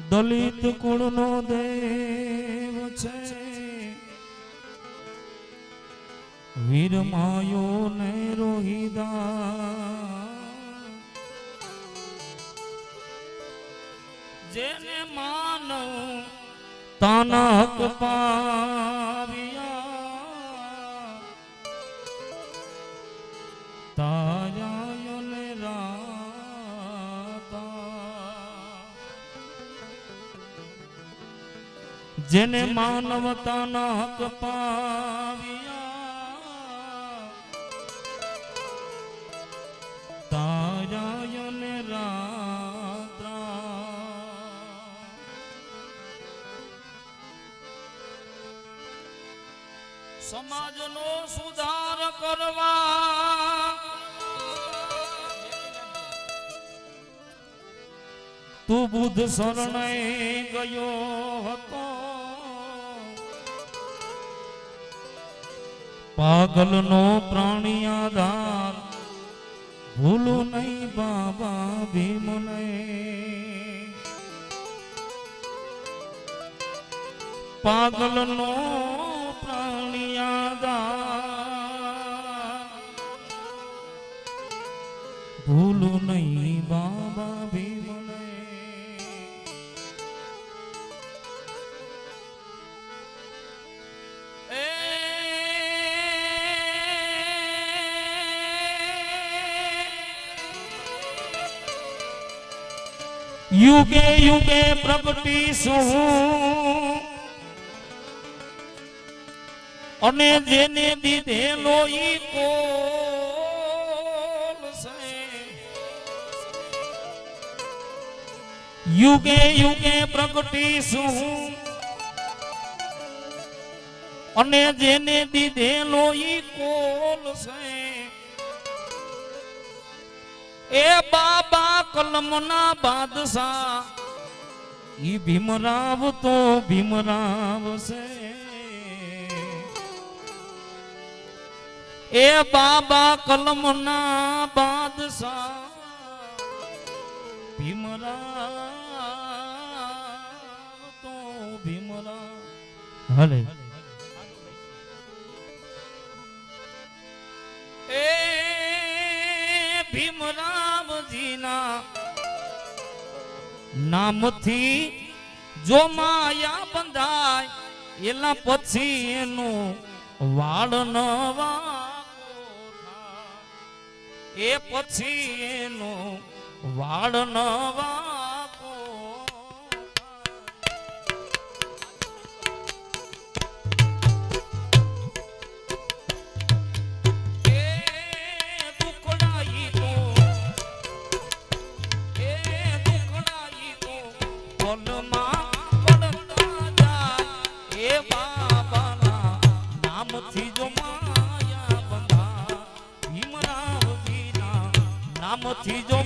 દલિત કુળનો દેવ છે વીર માયો ને રોહિદા જેને માનવ તાના હક પાવ્યા તારા ને રાતા જેને માનવતાના હક પાવ્યા તારા ને રાતા સમાજનો સુધાર કરવા તું બુદ્ધ શરણે ગયો હતો પાગલનો પ્રાણી આધાર ભૂલું નહીં બાબા ભીમને પાગલનો પ્રાણી આધાર ભૂલું નહીં બાબા ભીમને યુગે યુગે પ્રગટીશું અને જેને દીધેલો ઈ કોલ છે યુગે યુગે પ્રગટીશું અને જેને દીધેલો ઈ કોલ છે એ બાબા કલમના બાદશાહ ઈ ભીમરાવ તો ભીમરાવ છે એ બાબા કલમના બાદશાહ ભીમરાવ તો ભીમરાવ હલે એ ભીમરાવજીના નામથી જો માયા બંધાય એલા પછી એનું વાળ નવા એ પછી એનો વાળ નવા નામથી જો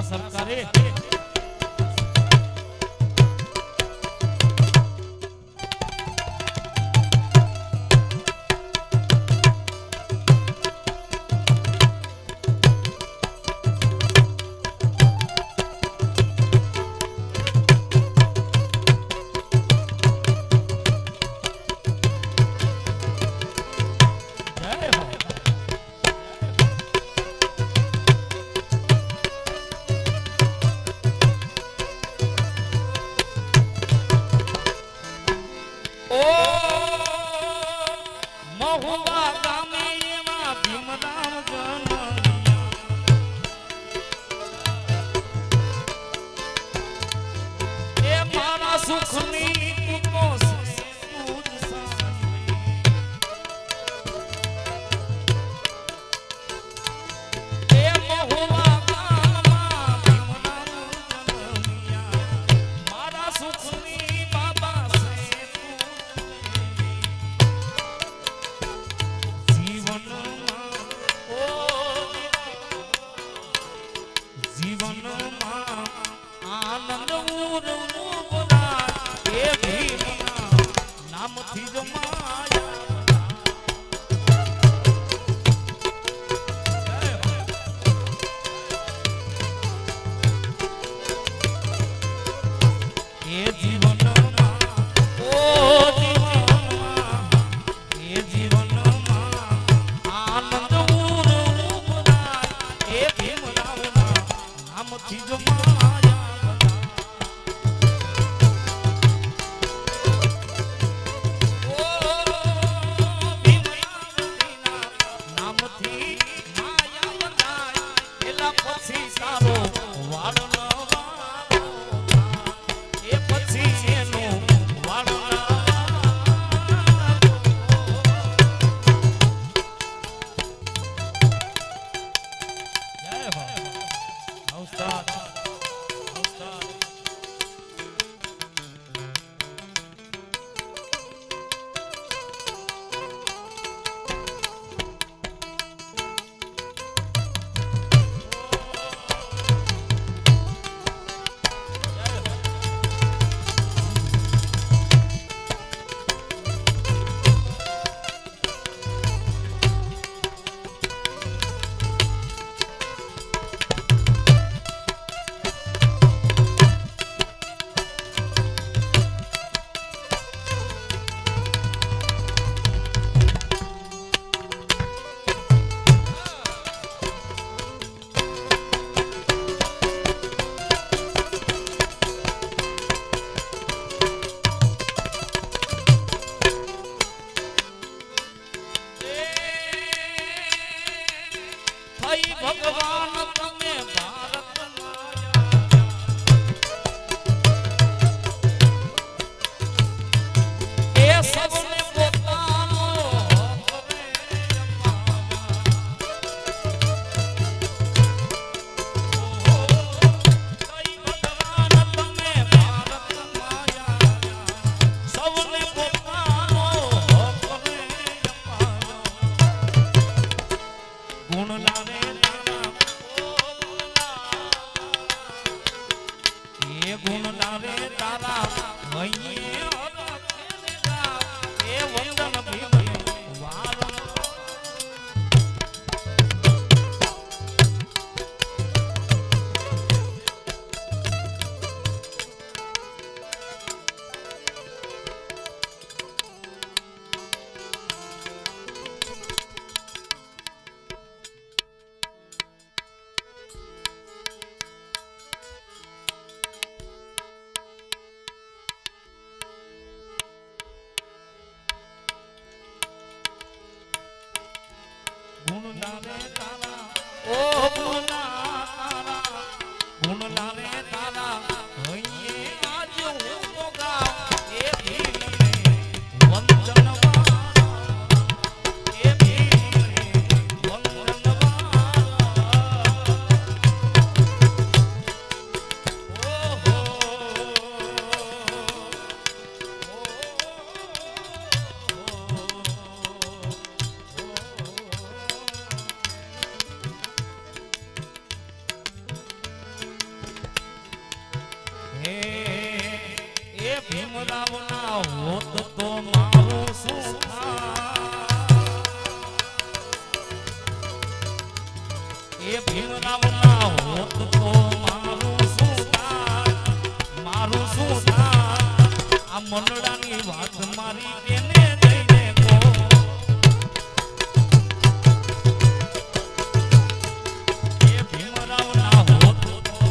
સરકારે વાળનો વાળો એ પછી એનું વાળનો જય હો ઉસ્તાદ ઉસ્તાદ ભગવાન તમે ભારત એ સબને પોતાનો ભગવાન તમે ભારત સબને પોતાનો ગુણ લાવે ગુણ લાવે તારા મહીએ એ વંદન ભીમ વારો ગુણ લાવે તારા ઓ ગુણ તારા ગુણ લાવે તારા હૈયે આજ હું તો ગાઉં એ ભીમને વંદન વાળા એ ભીમને વંદન એ ભીમરાવ ના હોત તો મારું શું એ ભીમરાવ ના હોત તો મારું શું મારું શું આ મંડળાની વાત મારી કેને જઈને કહો એ ભીમરાવ ના હોત તો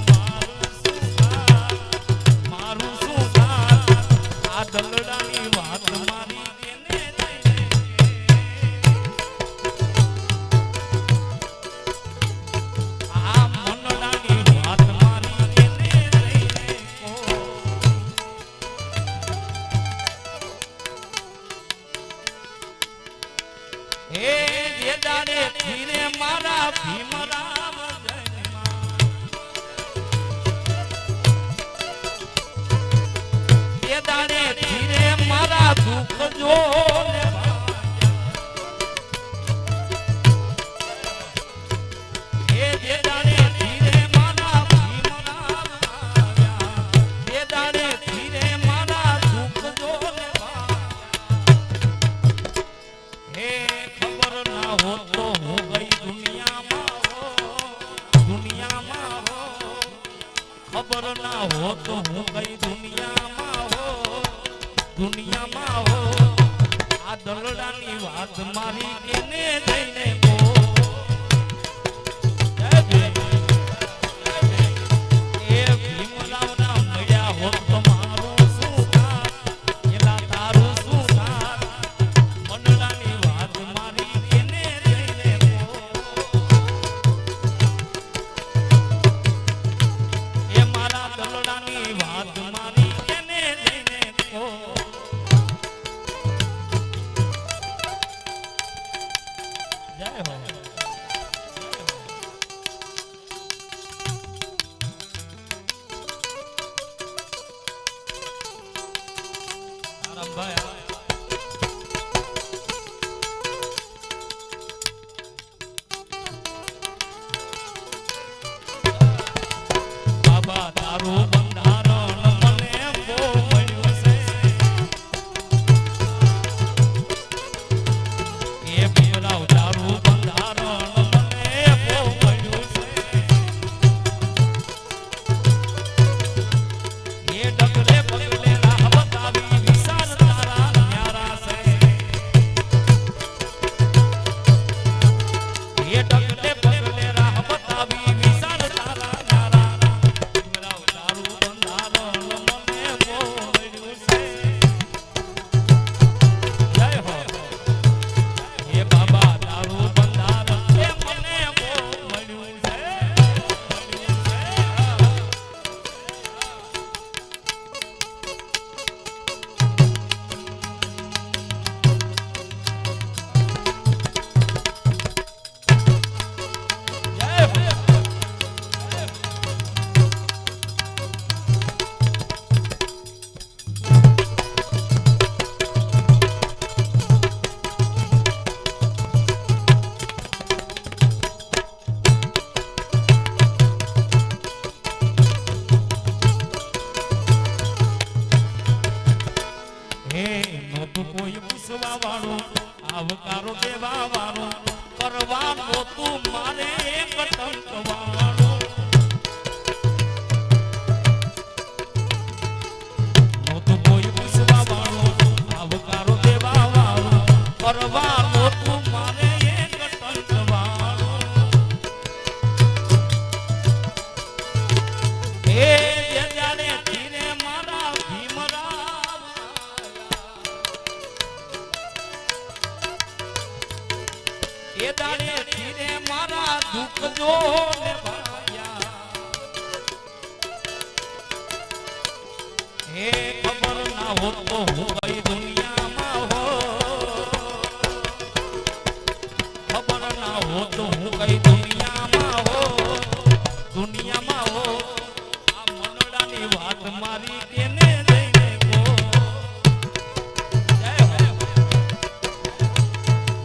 મારું શું આ દલડાની વાત મારી કેને આ મંડળાની વાત મારી કેને લઈને જય હો આરામભાઈ બાબા તારું બંધારણ મને બહુ મળ્યું છે એ ભીમરાવ તારું બંધારણ મને બહુ મળ્યું છે એ ડગલે પગલે રાહ બતાવી વિશાળ તારા ન્યારા છે એ ડગલે પગલે રાહ બતાવી વિશાળ તારા ન્યારા ભીમરાવ તારું બંધારણ મને બહુ મળ્યું છે જય હો એ બાબા તારું બંધારણ એ મને બહુ મળ્યું છે જય હો હે નોતું કોઈ પૂછવા વાળો આવકારો દેવા વાળો કરવા નોતું મારે કટંક વાળો નોતું કોઈ પૂછવા વાળો આવકારો દેવા વાળો કરવા નોતું મારે કટંક વાળો હે જાણે ધીરે મારા ભીમરાવ એ દાડે ધીરે મારા દુઃખ જો ને ભાયા હે ખબર ના હોત તો હું કઈ દુનિયામાં હો ખબર ના હોત તો હું કઈ દુનિયામાં હો દુનિયામાં હો આ મનડાની વાત મારી તેને જઈને કહો જય હો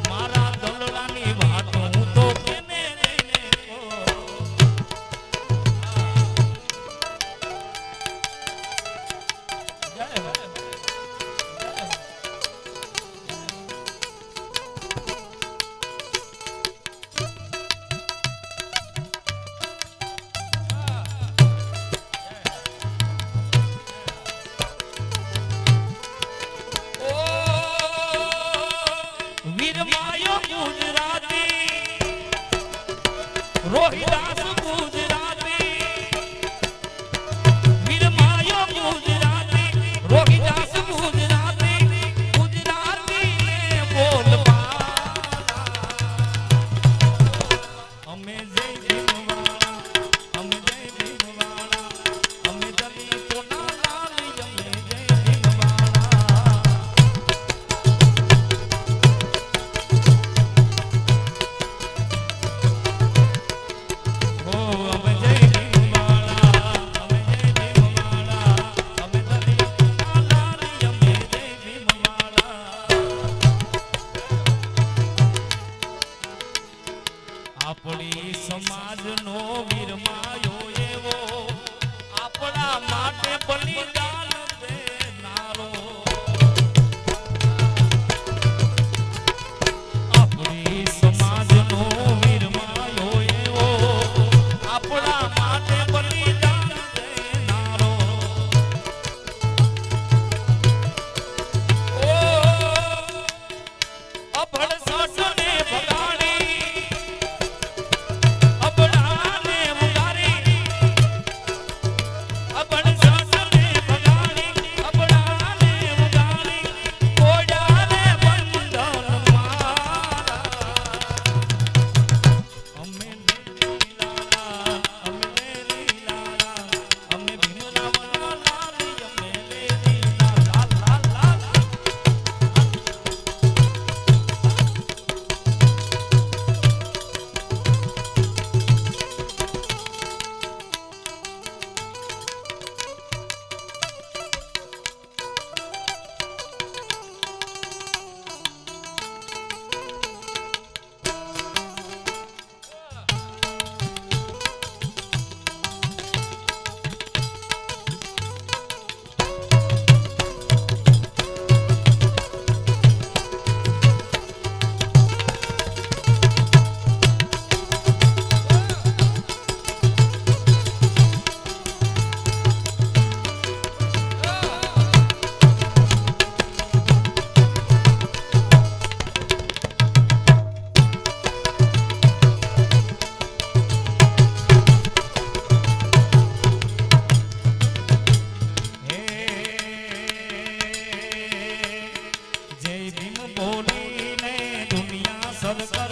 મારા દલડાની વાત હું તો કેને જઈને કહું જય હો ઓ વીર માયો ગુજરાતી રોહિદાસ ગુજરાતી વીર માયો ગુજરાતી રોહિદાસ ગુજરાતી ગુજરાતી ને બોલવા અમે જય ભીમવાળા અમે જય ભીમવાળા અમે દલિતોના લાલી અમે જય ભીમવાળા ઓ અમે જય ભીમવાળા અમે જય ભીમવાળા અમે દલિતોના લાલી અમે જય ભીમવાળા આપણી સમાજનો વીર માયો એવો આપણા માટે બલિદાન દેનારો આપણી સમાજનો વીર માયો એવો આપણા માટે બલિદાન દેનારો ઓ અભણ સાસને ભગાડી અબડાને ઉગારી અબડ સાસને ભગાડી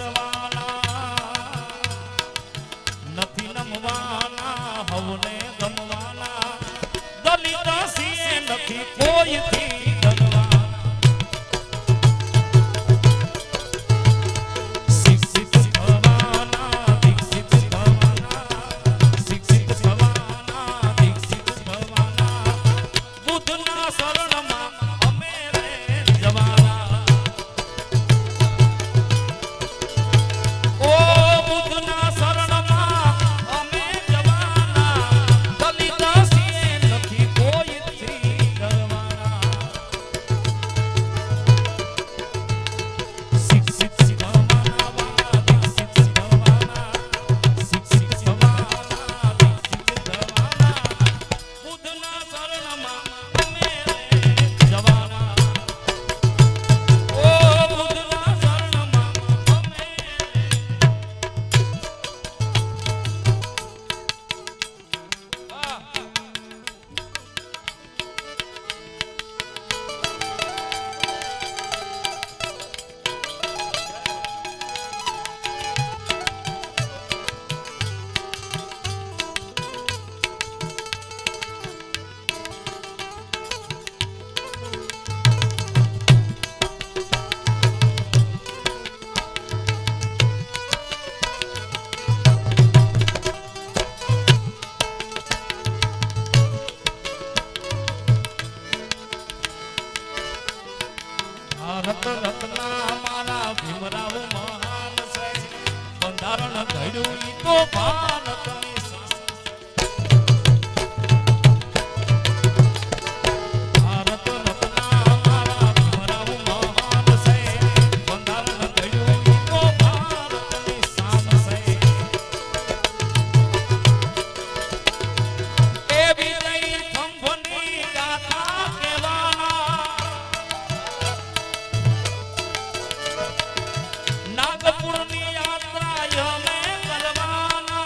કરવાના નથી નમવાના હવને ગમવાના દલિત સિંહ નથી કોઈથી ડરવાના શિક્ષિત થવાના દીક્ષિત થવાના શિક્ષિત થવાના દીક્ષિત થવાના બુદ્ધના શરણમાં અમે રે જવાના ઓ બુદ્ધના શરણમાં અમે જવાના દલિત સિંહ નથી કોઈથી ડરવાના શિક્ષિત થવાના દીક્ષિત થવાના શિક્ષિત થવાના દીક્ષિત થવાના બુદ્ધના શરણમાં અમે રે જવાના ઓ બુદ્ધના શરણમાં અમે ભારત રત્ના મારા ભીમરાવ મહાન છે બંધારણ ઘડ્યું ઈ તો ભારતની ભારત રત્ના મારા ભીમરાવ મહાન છે બંધારણ ઘડ્યું ઈ તો ભારતની શાન છે એ વિજય થંભની ગાથા કહેવાના નાગપુરની યાત્રા અમે કરવાના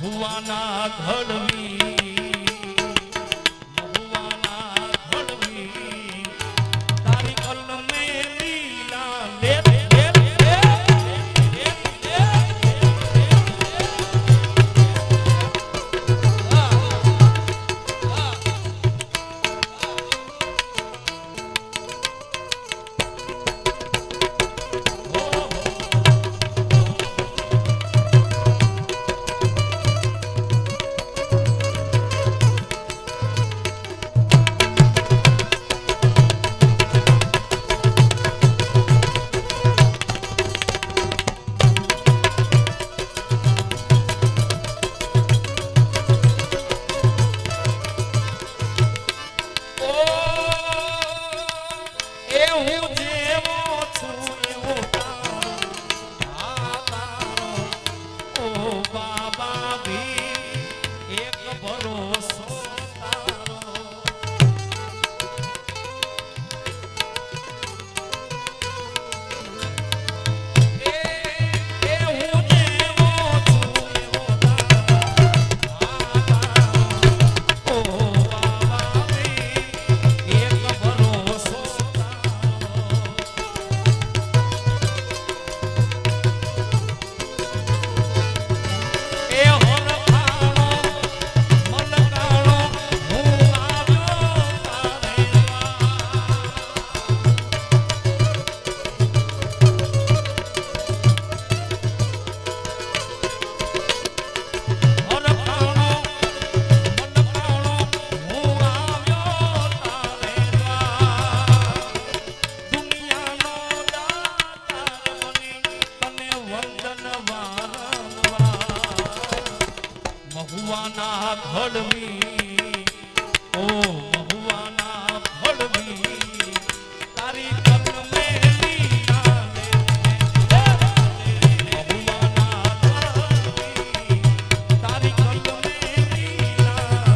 મહુવાના ઘડવી મહુવાના ઘડવી તારી કલમે લીલા લે મહુવાના ઘડવી ઓ મહુવાના ઘડવી તારી કલમે લીલા મહુવાના ઘડવી તારી કલમે લીલા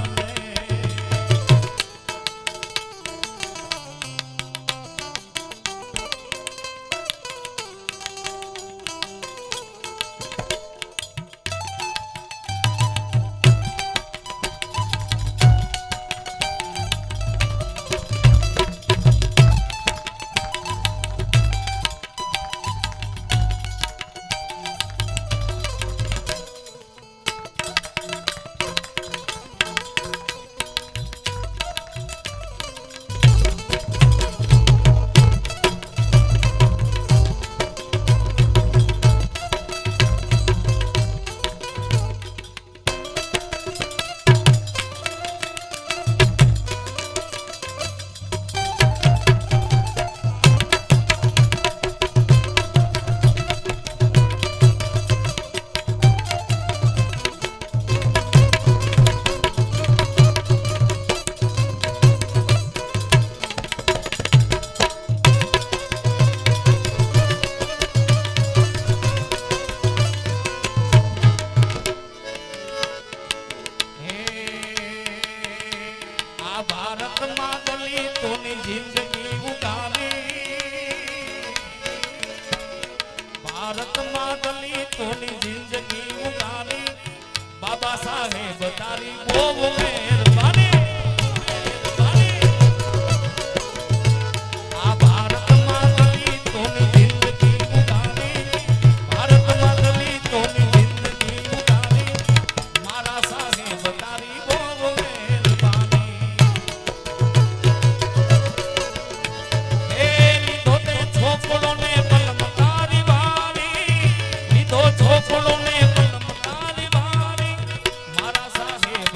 ભારતમાં દલિતોની જિંદગી ઉગારી ભારતમાં દલિતોની જિંદગી ઉગારી બાબા સાહેબ તારી બહુ મહેરબાની આ ભારતમાં દલિતોની જિંદગી ઉગારી ભારતમાં દલિતોની જિંદગી ઉગારી મારા સાહેબ તારી બહુ છોકરો ને મારા સાહેબ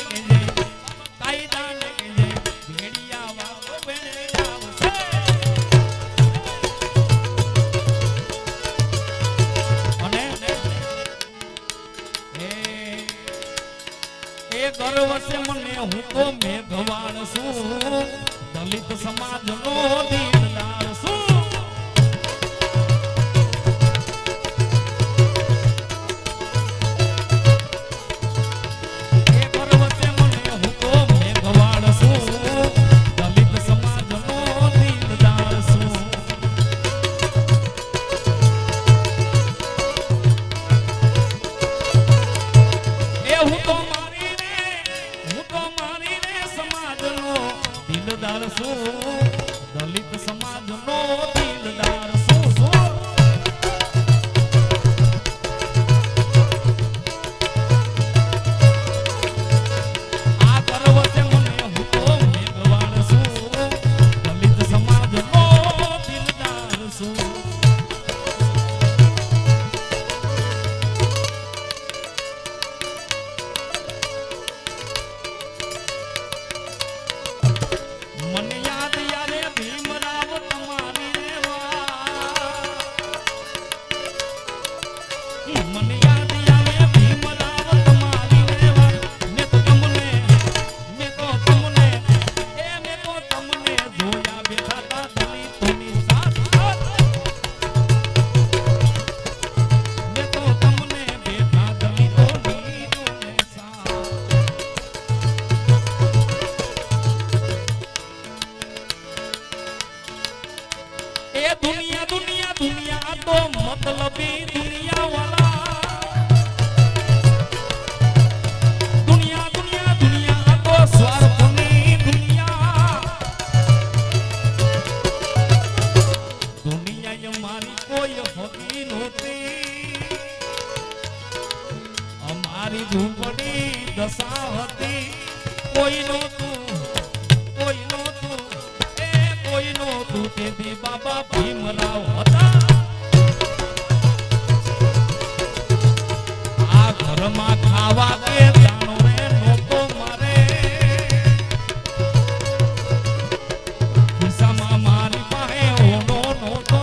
કે જય કાયદાને કે જય ભેડિયા વાળો ભેળે આવશે અને એ ગર્વ છે મને હું તો મેઘવાળ છું દલિત સમાજનો દીનદાર છું દલિત સમાજનો દિલદાર આ ગર્વ છે મને હું તો મેઘવાળ છું દલિત સમાજનો દિલદાર છું મને યાદ યારે ભીમરાવ તમારી રેવા મને યાદ યારે ભીમરાવ તમારી રેવા મેં તો તમને જોયા બેઠા તા દલિતોની સાથ મેં તો તમને બેઠા દલિતોની સાથ એ દુનિયા દુનિયા દુનિયા તો મતલબી દુનિયા વાલા દુનિયા દુનિયા દુનિયા તો સ્વાર્થની દુનિયા દુનિયા મારી કોઈ હોતી નહોતી અમારી ઝૂંપડી દશા હતી કોઈ નહોતું તેથી બાબા ભીમરાવ હતા આ ઘરમાં ખાવા કે જાણો રે નહોતો મારે ખિસ્સામાં મારી પાસે ઓનો નહોતો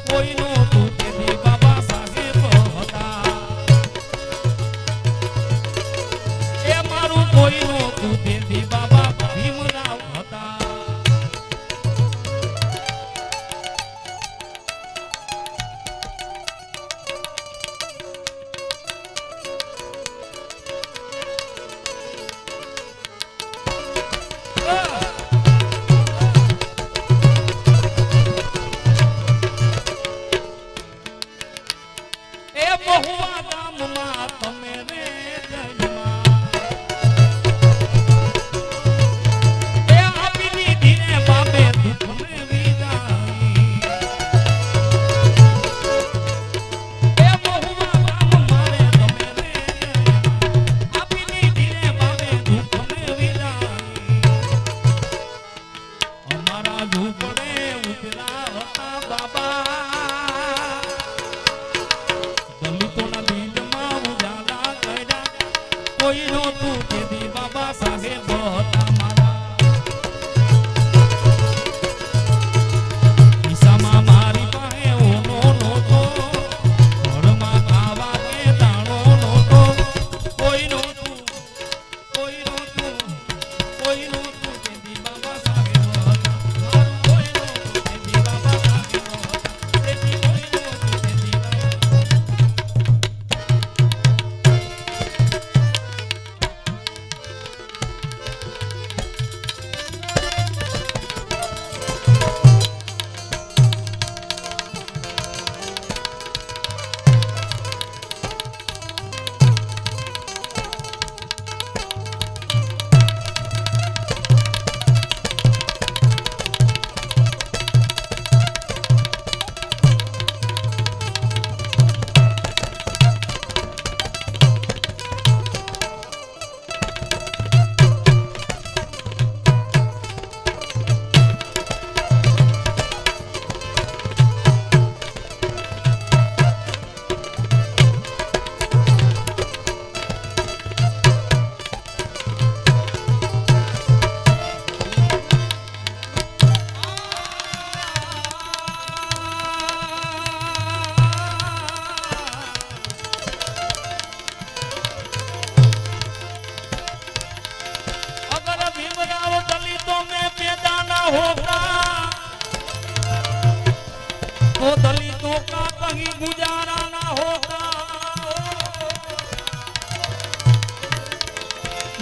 કોઈ નહોતું તેથી બાબા સાહેબ હતા એ મારું કોઈ નહોતું તેથી બાબા ભીમરાવ હતા મહુવા ગામમાં તમે રે જન્મા એ આપી દીધી ને બાપે દુઃખને વિદાઈ એ મહુવા ગામ મારે તમે રે આપી દીધી ને બાપે દુઃખને વિદાઈ અમારા ઝૂંપડે ઉતરા હતા બાબા કોઈ નહોતું તેથી બાબા સાહેબ હતા મારા ખિસ્સામાં મારી પાસે ઓનો નહોતો ઘરમાં ખાવા કે દાણો નહોતો કોઈ નહોતું તેથી બાબા સાહેબ હતા કોઈ નહોતું તેથી બાબા સાહેબ હતા તેથી કોઈ નહોતું તેથી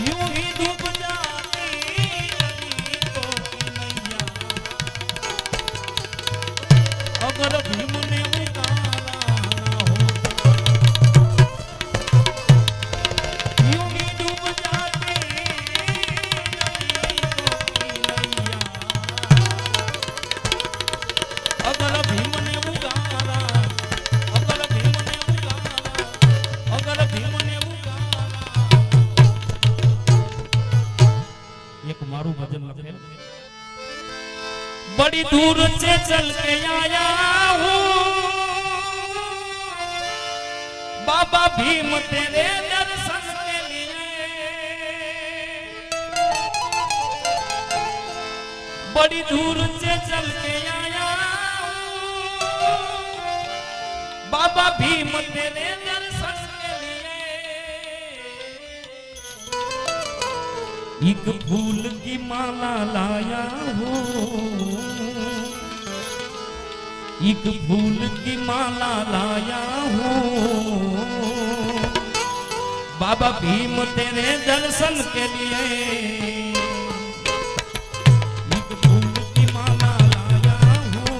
यूं ही डूब जाती नदी को नैया अगर भीम ने उतारा ना होता यूं ही डूब जाती नदी को नैया अगर भीम ने उतारा अगर भीम ने उतारा अगर भीम ने एक मारू भजन लखे बड़ी दूर से चल के आया हूँ बाबा भीम तेरे दर्शन के लिए बड़ी दूर से चल के आया हूँ बाबा भीम तेरे दर्शन के लिए एक फूल की माला लाया हूँ एक फूल की माला लाया हूँ बाबा भीम तेरे दर्शन के लिए एक फूल की माला लाया हूँ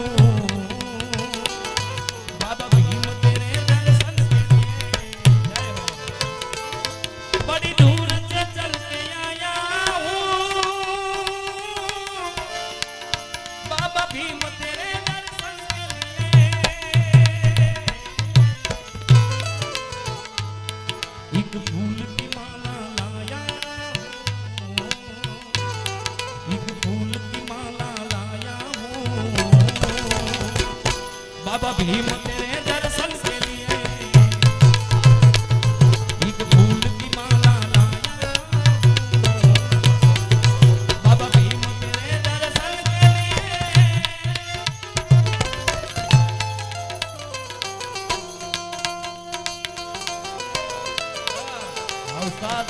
बाबा भीम तेरे दर्शन के लिए जय हो बड़ी दूर से चल के आया हूँ बाबा भीम तेरे दर्शन के लिए एक फूल की माला लाया हूँ एक फूल की माला लाया हूँ बाबा भीम तेरे दर्शन के लिए एक फूल की माला लाया हूँ बाबा भीम तेरे दर्शन के लिए उस्ताद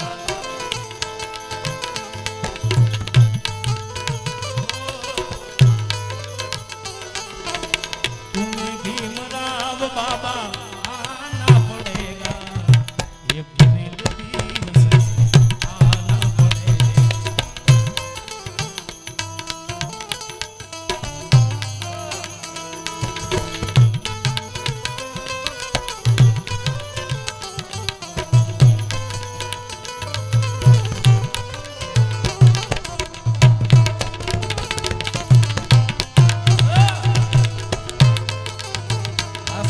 तुम्हें भीमराव बाबा आना पड़ेगा ये पुनिल भीम से आना पड़ेगा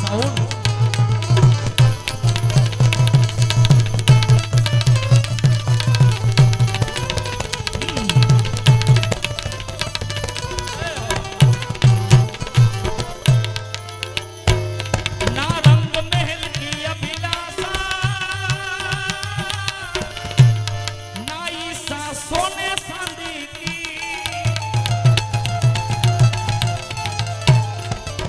साउंड ना रंग महल की अभिलाषा ना ईसा सोने चांदी की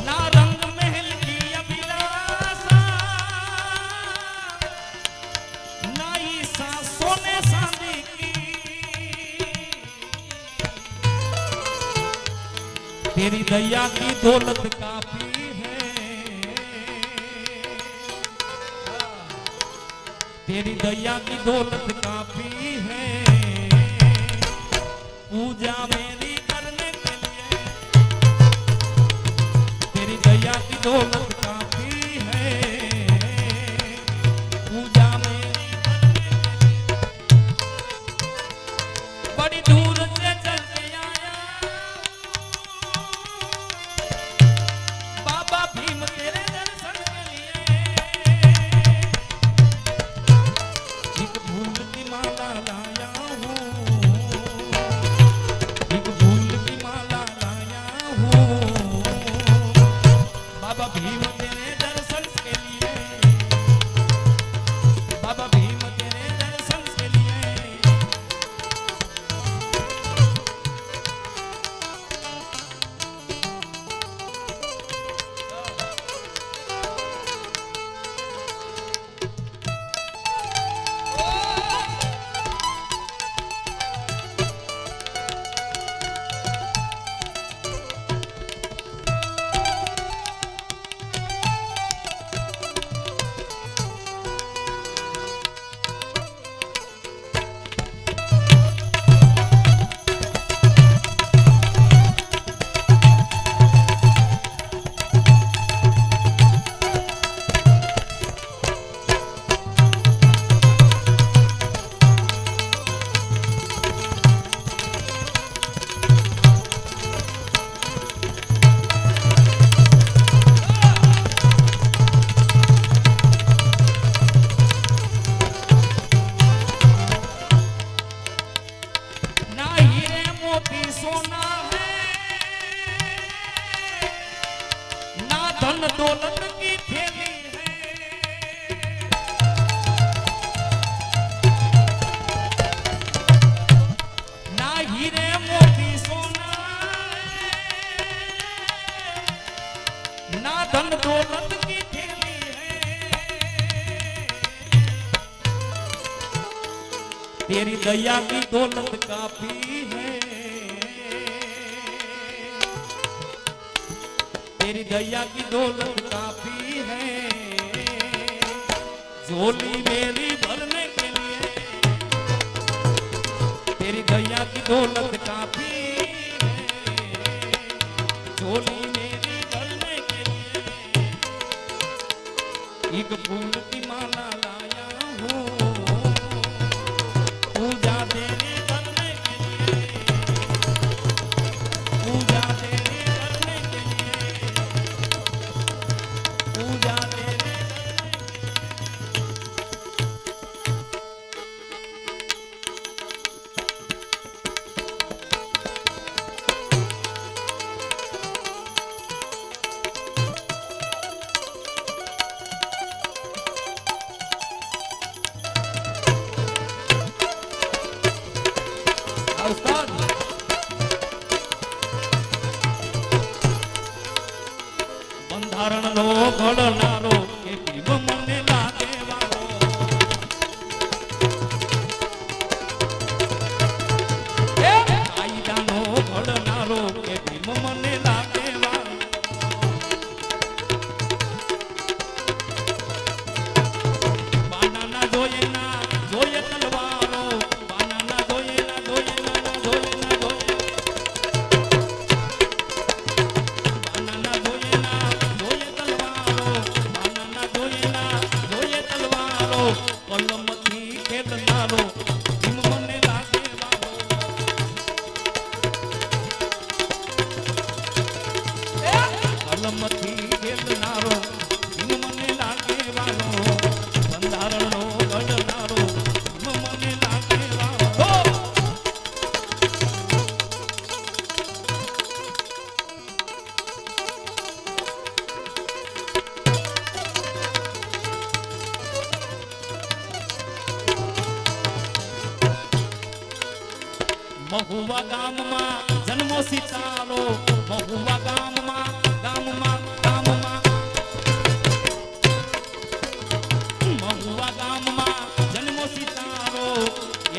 ना रंग महल की अभिलाषा ना ईसा सोने चांदी की तेरी दया की दौलत काफी है तेरी दया की दौलत काफी है पूजा मेरी करने के लिए तेरी दया की दौलत काफी है पूजा मेरी करने के लिए बड़ी दूर से चल के आया बाबा भीम तेरे दर्शन के लिए एक फूल की माला लाया हूँ एक फूल की माला लाया हूँ बाबा भीम तेरे दर्शन के लिए बाबा भीम तेरे दर्शन के लिए सोना है ना धन दौलत की थैली है ना हीरे मोती सोना है ना धन दौलत की थैली है तेरी दया की दौलत काफी है तेरी दया की दौलत काफी है झोली मेरी भरने के लिए तेरी दया की दौलत काफी है झोली मेरी भरने के लिए एक फूल की माला लाया हूँ पूजा तेरी करने के लिए पूजा तेरी करने के लिए पूजा तेरी उस्ताद બંધારણ નો ઘડનારો કે ભીમ મને લાગે વાળો કાયદાનો ઘડનારો કે ભીમ મને લાગે વાળો બાનાના જોઈએ તલવારો બાનાના જોઈએ ના બાનાના જોઈએ તલવારો બાનાના જોઈએ તલવારો કલમથી ખેલનારો ભીમ મને લાગે વાળો કલમથી ખેલનારો ભીમ મને લાગે વાળો બંધારણનો ઘડનારો ભીમ મને લાગે વાળો મહુવા ગામમાં જન્મો સીતારો મહુવા ગામમાં મહુવા ગામમાં જન્મો સીતારો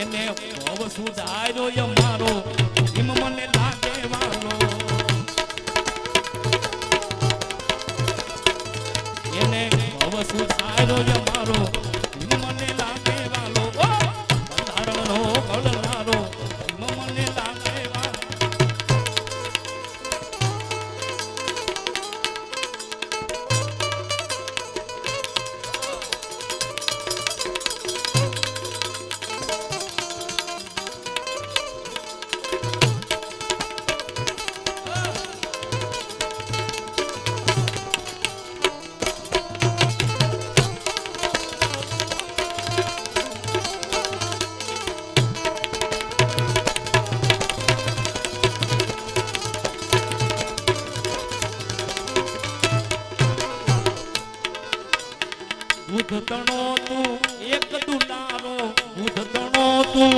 એને ભવ સુધાર્યો અમારો ભીમ મને લાગે વાળો એને ભવ સુધાર્યો અમારો ભીમ મને લાગે વાળો બંધારણનો ઘડનારો ભીમ મને લાગે વાળો બુધ તણો તું એક દુલારો બુધ તણો તું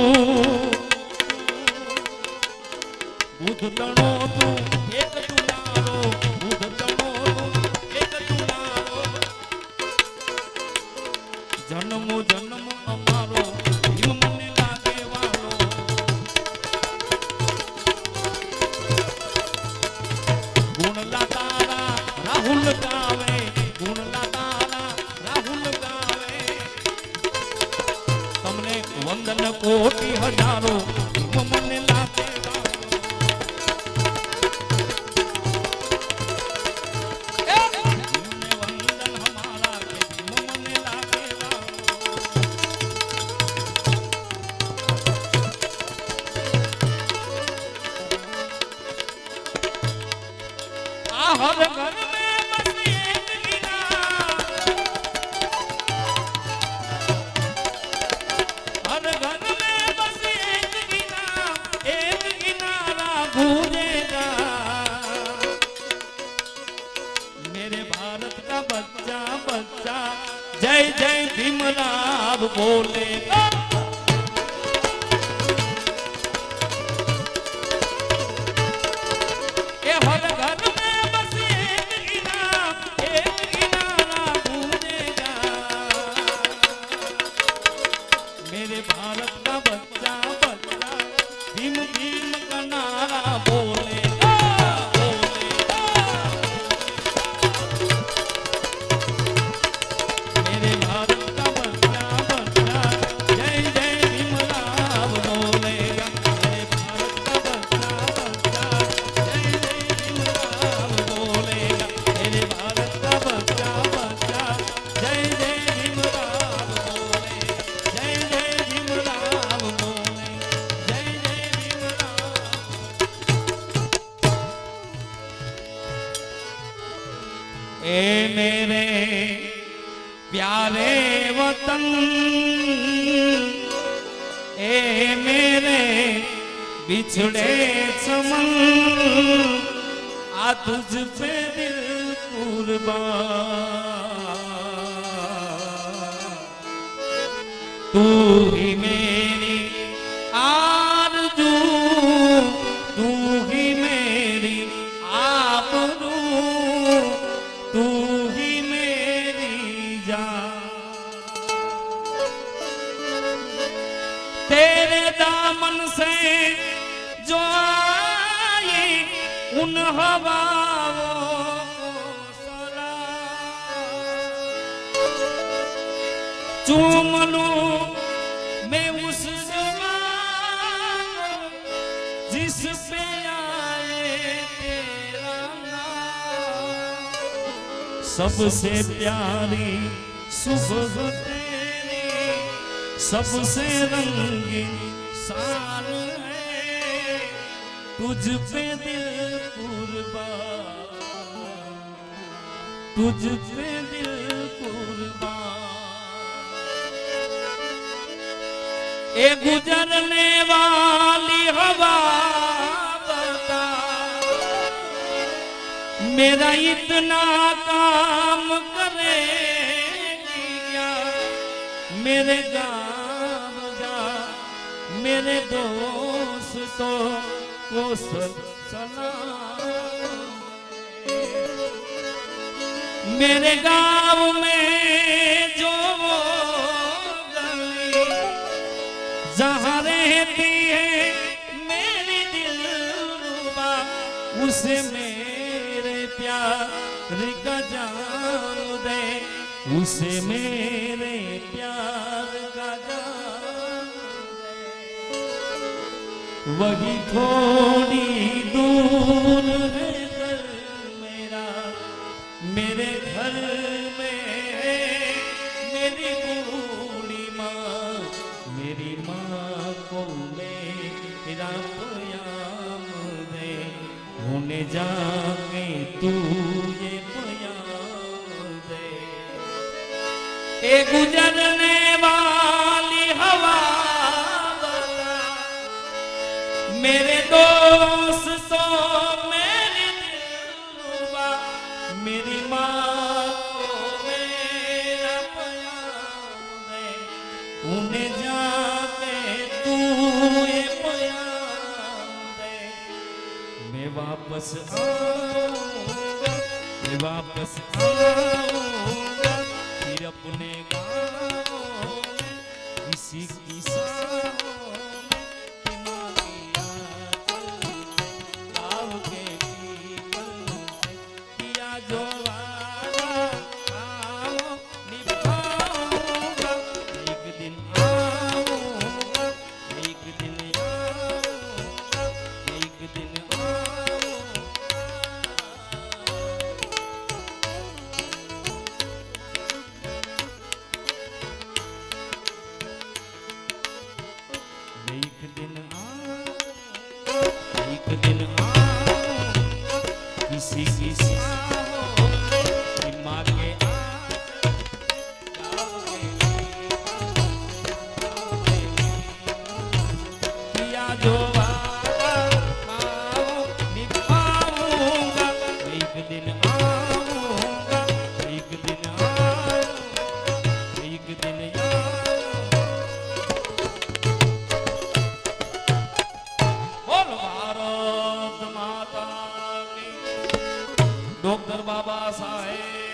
બુધ તણો તું એક દુલારો બુધ તણો તું એક દુલારો જન્મો જન્મ અમારો ભીમ મને લાગે વાળો ગુણલા તારા રાહુલ ગાવે ગુણલા તારા રાહુલ ગાવે તમને વંદન કોટી હજારો ભીમ મને લાગે વાળો ભીમને વંદન હમારા કે ભીમ મને લાગે વાળો આ હર ઘર में बस एक गिरा हर घर में बस एक गिरा एक गिनारा लाभ बोलेगा। ये हर घर में बस एक इनारा गूंजेगा। मेरे भारत का बच्चा बच्चा भीम भीम का नारा बोलेगा, बोलेगा। मेरे भारत का बच्चा बच्चा जय जय भीम राव बोलेगा। मेरे भारत का बच्चा बच्चा जय जय भीम राव बोलेगा। मेरे भारत का बच्चा बच्चा जय जय भीम राव बोलेगा। जय जय भीम राव बोलेगा। जय जय भीम राव। ए मेरे प्यारे वतन, ए मेरे बिछड़े चमन, आ तुझ पे दिल कुर्बान। तू ही मेरी आरज़ू, तू ही मेरी आबरू, तू ही मेरी जान। तेरे दामन से जो आई उन हवाओं को सलाम। चूम लूं मैं उस ज़बान जिस पे आए तेरा नाम। सबसे प्यारी सुबह तेरी, सबसे रंगीन शान है, तुझ पे दिल कुर्बान, तुझ पे दिल कुर्बान। ए गुजरने वाली हवा बता, मेरा इतना काम करेगी क्या। मेरे गाँव जा, मेरे दोस्तों को सलाम। मेरे गाँव में जो गली जहाँ रहती है मेरी दिलरुबा, उसे मेरे प्यार का जान दे, उसे मेरे प्यार का जान दे। वही थोड़ी दूर है घर मेरा, मेरे घर में मेरी बूढ़ी माँ, मेरी माँ को मेरा प्याम दे, उन्हें जाके तू ये प्याम दे। ए गुजरने वाली हवा बता, मेरे दोस्तों मेरी दिलरुबा, मेरी माँ को मेरा प्याम दे, उन्हें जाके तू ये प्याम दे। मैं वापस आऊंगा, मैं वापस आऊंगा, फिर अपने गाँव में किसी की सांहों में, कि माँ की आंचल से, गाँव के पीपल से किया जो वादा आओ निभाऊंगा। एक दिन आऊंगा, एक दिन आऊंगा, एक दिन आऊंगा। एक दिन आऊंगा, एक दिन आऊंगा, किसी की सांहों में, कि माँ के आंचल गाँव के किया जो वादा आओ निभाऊंगा। एक दिन आऊंगा, एक दिन आऊंगा, एक दिन आऊंगा। ડોક્ટર બાબા સાહેબ